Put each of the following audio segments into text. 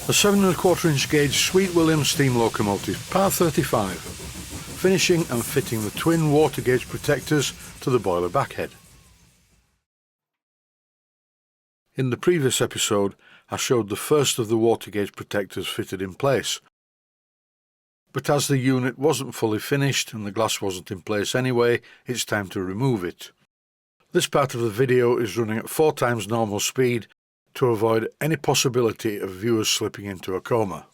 A 7¼ gauge Sweet William steam locomotive, Part 35, finishing and fitting the twin water gauge protectors to the boiler backhead. In the previous episode, I showed the first of the water gauge protectors fitted in place, but as the unit wasn't fully finished and the glass wasn't in place anyway, it's time to remove it. This part of the video is running at 4 times normal speed to avoid any possibility of viewers slipping into a coma.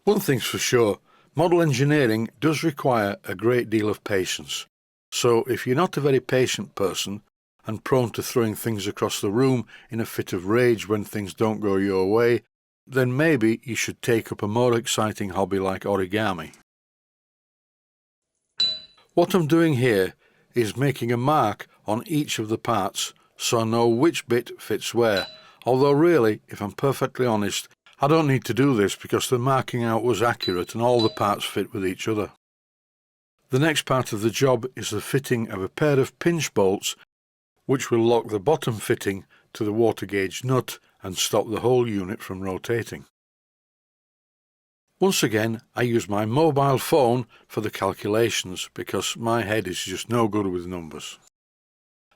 One thing's for sure, model engineering does require a great deal of patience, so if you're not a very patient person and prone to throwing things across the room in a fit of rage when things don't go your way, then maybe you should take up a more exciting hobby like origami. What I'm doing here is making a mark on each of the parts so I know which bit fits where, although really, if I'm perfectly honest, I don't need to do this because the marking out was accurate and all the parts fit with each other. The next part of the job is the fitting of a pair of pinch bolts which will lock the bottom fitting to the water gauge nut and stop the whole unit from rotating. Once again, I use my mobile phone for the calculations because my head is just no good with numbers.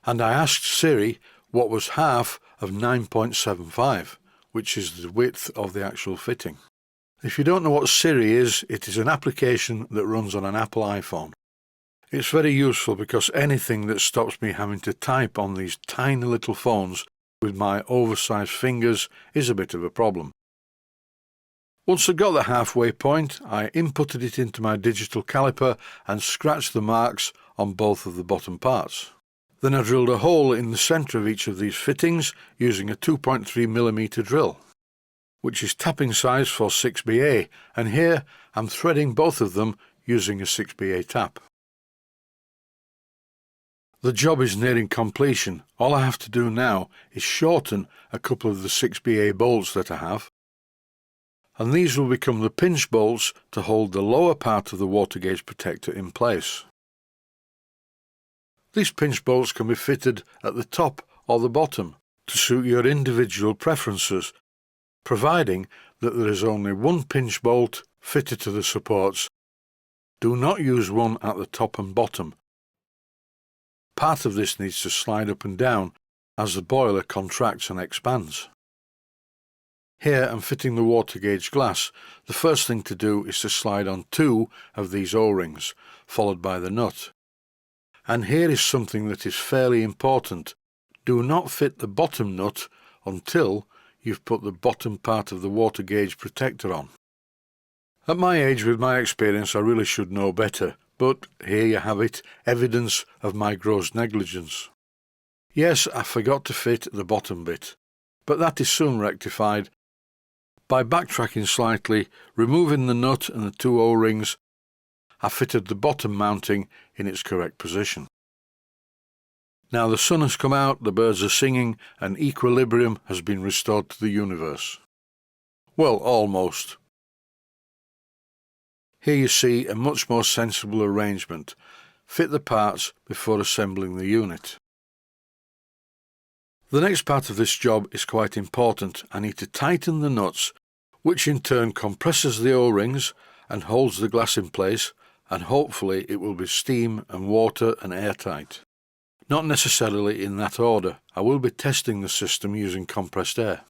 And I asked Siri what was half of 9.75, which is the width of the actual fitting. If you don't know what Siri is, it is an application that runs on an Apple iPhone. It's very useful because anything that stops me having to type on these tiny little phones with my oversized fingers is a bit of a problem. Once I got the halfway point, I inputted it into my digital caliper and scratched the marks on both of the bottom parts. Then I drilled a hole in the centre of each of these fittings using a 2.3mm drill, which is tapping size for 6BA, and here I'm threading both of them using a 6BA tap. The job is nearing completion. All I have to do now is shorten a couple of the 6BA bolts that I have, and these will become the pinch bolts to hold the lower part of the water gauge protector in place. These pinch bolts can be fitted at the top or the bottom to suit your individual preferences, providing that there is only one pinch bolt fitted to the supports. Do not use one at the top and bottom. Part of this needs to slide up and down as the boiler contracts and expands. Here I'm fitting the water gauge glass. The first thing to do is to slide on 2 of these O-rings, followed by the nut. And here is something that is fairly important. Do not fit the bottom nut until you've put the bottom part of the water gauge protector on. At my age, with my experience, I really should know better, but here you have it, evidence of my gross negligence. Yes, I forgot to fit the bottom bit, but that is soon rectified by backtracking slightly, removing the nut and the 2 O-rings. I fitted the bottom mounting in its correct position. Now the sun has come out, the birds are singing, and equilibrium has been restored to the universe. Well, almost. Here you see a much more sensible arrangement. Fit the parts before assembling the unit. The next part of this job is quite important. I need to tighten the nuts, which in turn compresses the O-rings and holds the glass in place, and hopefully it will be steam and water and airtight. Not necessarily in that order. I will be testing the system using compressed air.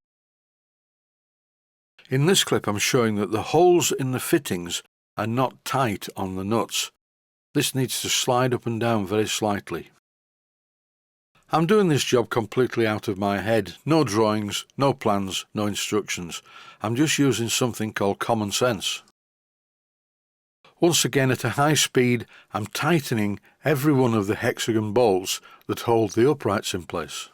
In this clip I'm showing that the holes in the fittings are not tight on the nuts. This needs to slide up and down very slightly. I'm doing this job completely out of my head. No drawings, no plans, no instructions. I'm just using something called common sense. Once again at a high speed, I'm tightening every one of the hexagon bolts that hold the uprights in place.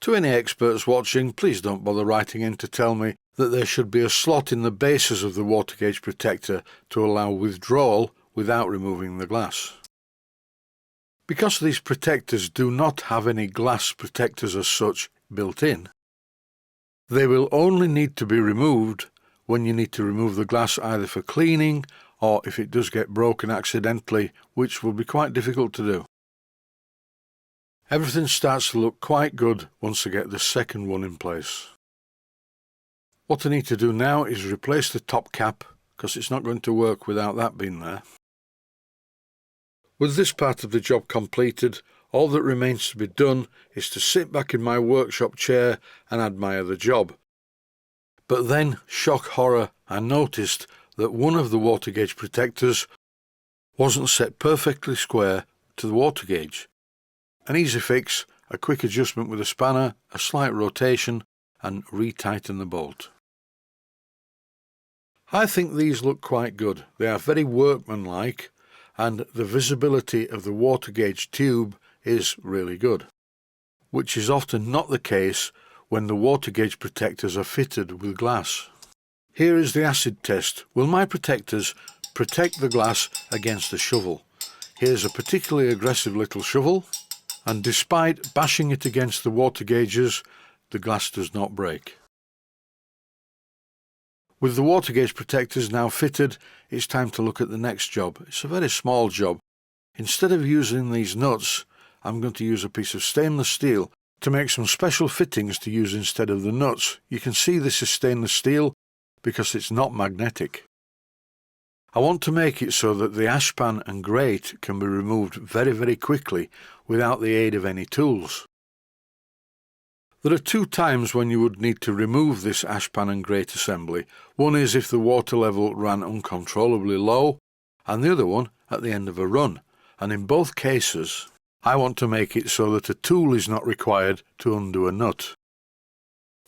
To any experts watching, please don't bother writing in to tell me that there should be a slot in the bases of the water gauge protector to allow withdrawal without removing the glass. Because these protectors do not have any glass protectors as such built in, they will only need to be removed when you need to remove the glass either for cleaning or if it does get broken accidentally, which will be quite difficult to do. Everything starts to look quite good once I get the second one in place. What I need to do now is replace the top cap, because it's not going to work without that being there. With this part of the job completed, all that remains to be done is to sit back in my workshop chair and admire the job. But then, shock horror, I noticed that one of the water gauge protectors wasn't set perfectly square to the water gauge. An easy fix, a quick adjustment with a spanner, a slight rotation, and retighten the bolt. I think these look quite good. They are very workmanlike, and the visibility of the water gauge tube is really good, which is often not the case when the water gauge protectors are fitted with glass. Here is the acid test. Will my protectors protect the glass against the shovel? Here's a particularly aggressive little shovel, and despite bashing it against the water gauges, the glass does not break. With the water gauge protectors now fitted, it's time to look at the next job. It's a very small job. Instead of using these nuts, I'm going to use a piece of stainless steel to make some special fittings to use instead of the nuts. You can see this is stainless steel because it's not magnetic. I want to make it so that the ashpan and grate can be removed very, very quickly without the aid of any tools. There are two times when you would need to remove this ashpan and grate assembly. One is if the water level ran uncontrollably low, and the other one at the end of a run. And in both cases, I want to make it so that a tool is not required to undo a nut.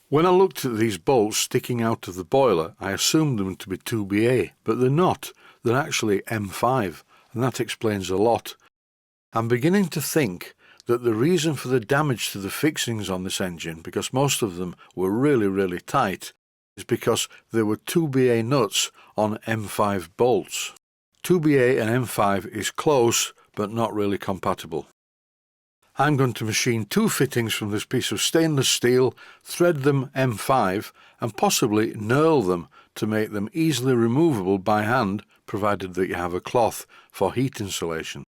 When I looked at these bolts sticking out of the boiler, I assumed them to be 2BA, but they're not. They're actually M5, and that explains a lot. I'm beginning to think that the reason for the damage to the fixings on this engine, because most of them were really tight, is because there were 2BA nuts on M5 bolts. 2BA and M5 is close, but not really compatible. I'm going to machine two fittings from this piece of stainless steel, thread them M5, and possibly knurl them to make them easily removable by hand, provided that you have a cloth for heat insulation.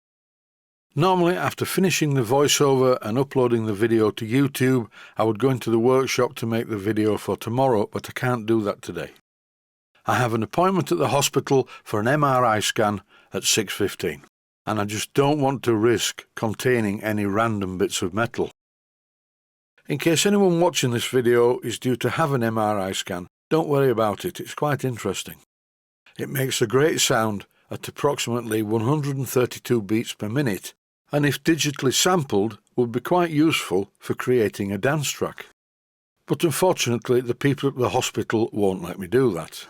Normally, after finishing the voiceover and uploading the video to YouTube, I would go into the workshop to make the video for tomorrow, but I can't do that today. I have an appointment at the hospital for an MRI scan at 6:15, and I just don't want to risk containing any random bits of metal. In case anyone watching this video is due to have an MRI scan, don't worry about it, it's quite interesting. It makes a great sound at approximately 132 beats per minute, and if digitally sampled, would be quite useful for creating a dance track. But unfortunately, the people at the hospital won't let me do that.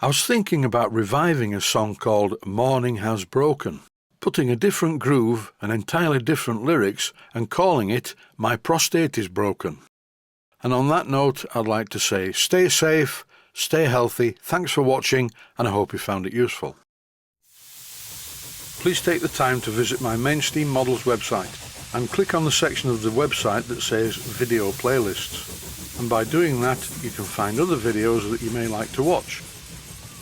I was thinking about reviving a song called Morning Has Broken, putting a different groove and entirely different lyrics and calling it My Prostate Is Broken. And on that note, I'd like to say stay safe, stay healthy, thanks for watching, and I hope you found it useful. Please take the time to visit my Mainsteam Models website and click on the section of the website that says Video Playlists. And by doing that, you can find other videos that you may like to watch.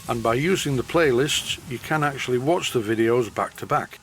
And by using the playlists, you can actually watch the videos back to back.